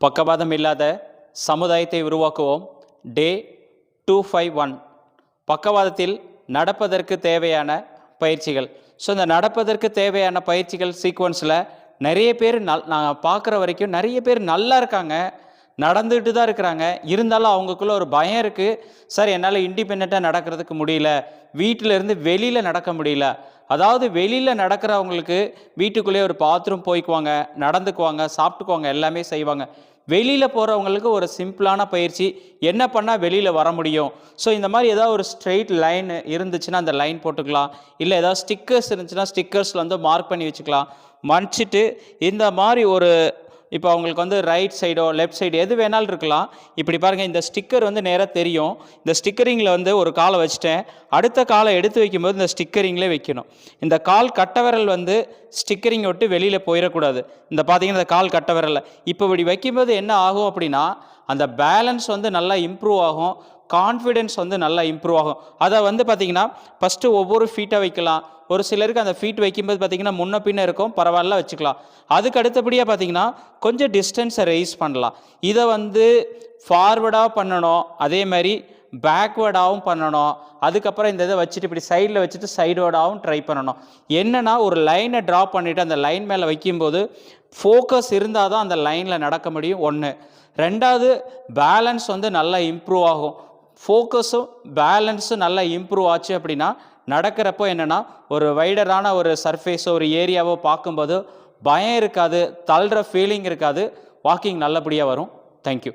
பக்கவாதம் இல்லாத சமுதாயத்தை உருவாக்குவோம். டே 251. பக்கவாதத்தில் நடப்பதற்கு தேவையான பயிற்சிகள். ஸோ இந்த நடப்பதற்கு தேவையான பயிற்சிகள் சீக்வன்ஸில் நிறைய பேர் நான் பார்க்குற வரைக்கும் நிறைய பேர் நல்லா இருக்காங்க, நடந்துகிட்டு தான் இருக்கிறாங்க. இருந்தாலும் அவங்களுக்குள்ள ஒரு பயம் இருக்குது. சார் என்னால் இண்டிபெண்ட்டாக நடக்கிறதுக்கு முடியல, வீட்டிலேருந்து வெளியில் நடக்க முடியல. அதாவது வெளியில் நடக்கிறவங்களுக்கு வீட்டுக்குள்ளேயே ஒரு பாத்ரூம் போய்க்குவாங்க, நடந்துக்குவாங்க, சாப்பிட்டுக்குவாங்க, எல்லாமே செய்வாங்க. வெளியில் போகிறவங்களுக்கு ஒரு சிம்பிளான பயிற்சி, என்ன பண்ணால் வெளியில் வர முடியும். ஸோ இந்த மாதிரி ஏதாவது ஒரு ஸ்ட்ரெயிட் லைன் இருந்துச்சுன்னா அந்த லைன் போட்டுக்கலாம். இல்லை ஏதாவது ஸ்டிக்கர்ஸ் இருந்துச்சுன்னா ஸ்டிக்கர்ஸில் வந்து மார்க் பண்ணி வச்சுக்கலாம். மன்னிச்சிட்டு இந்த மாதிரி ஒரு இப்போ அவங்களுக்கு வந்து ரைட் சைடோ லெஃப்ட் சைடு எது வேணாலும் இருக்கலாம். இப்படி பாருங்கள், இந்த ஸ்டிக்கர் வந்து நேராக தெரியும். இந்த ஸ்டிக்கரிங்கில் வந்து ஒரு காலை வச்சுட்டேன், அடுத்த காலை எடுத்து வைக்கும்போது இந்த ஸ்டிக்கரிங்லேயே வைக்கணும். இந்த கால் கட்டவிரல் வந்து ஸ்டிக்கரிங் விட்டு வெளியில் போயிடக்கூடாது. இந்த பார்த்தீங்கன்னா இந்த கால் கட்டவிரலில் இப்போ இப்படி வைக்கும்போது என்ன ஆகும் அப்படின்னா, அந்த பேலன்ஸ் வந்து நல்லா இம்ப்ரூவ் ஆகும், கான்ஃபிடென்ஸ் வந்து நல்லா இம்ப்ரூவ் ஆகும். அதை வந்து பார்த்திங்கன்னா ஃபஸ்ட்டு ஒவ்வொரு ஃபீட்டாக வைக்கலாம். ஒரு சிலருக்கு அந்த ஃபீட் வைக்கும்போது பார்த்திங்கன்னா முன்ன பின்ன இருக்கும், பரவாயில்ல வச்சுக்கலாம். அதுக்கு அடுத்தபடியாக பார்த்திங்கன்னா கொஞ்சம் டிஸ்டன்ஸை ரைஸ் பண்ணலாம். இதை வந்து ஃபார்வர்டாக பண்ணணும், அதே மாதிரி பேக்வேர்டாகவும் பண்ணணும். அதுக்கப்புறம் இந்த இதை வச்சுட்டு இப்படி சைடில் வச்சுட்டு சைடுவேர்டாகவும் ட்ரை பண்ணணும். என்னென்னா ஒரு லைனை ட்ரா பண்ணிவிட்டு அந்த லைன் மேலே வைக்கும்போது ஃபோக்கஸ் இருந்தால் தான் அந்த லைனில் நடக்க முடியும். ஒன்று. ரெண்டாவது, பேலன்ஸ் வந்து நல்லா இம்ப்ரூவ் ஆகும். ஃபோக்கஸும் பேலன்ஸும் நல்லா இம்ப்ரூவ் ஆச்சு அப்படின்னா நடக்கிறப்போ என்னென்னா ஒரு வைடரான ஒரு சர்ஃபேஸோ ஒரு ஏரியாவோ பார்க்கும்போது பயம் இருக்காது, தள்ளுற ஃபீலிங் இருக்காது, வாக்கிங் நல்லபடியாக வரும். தேங்க்யூ.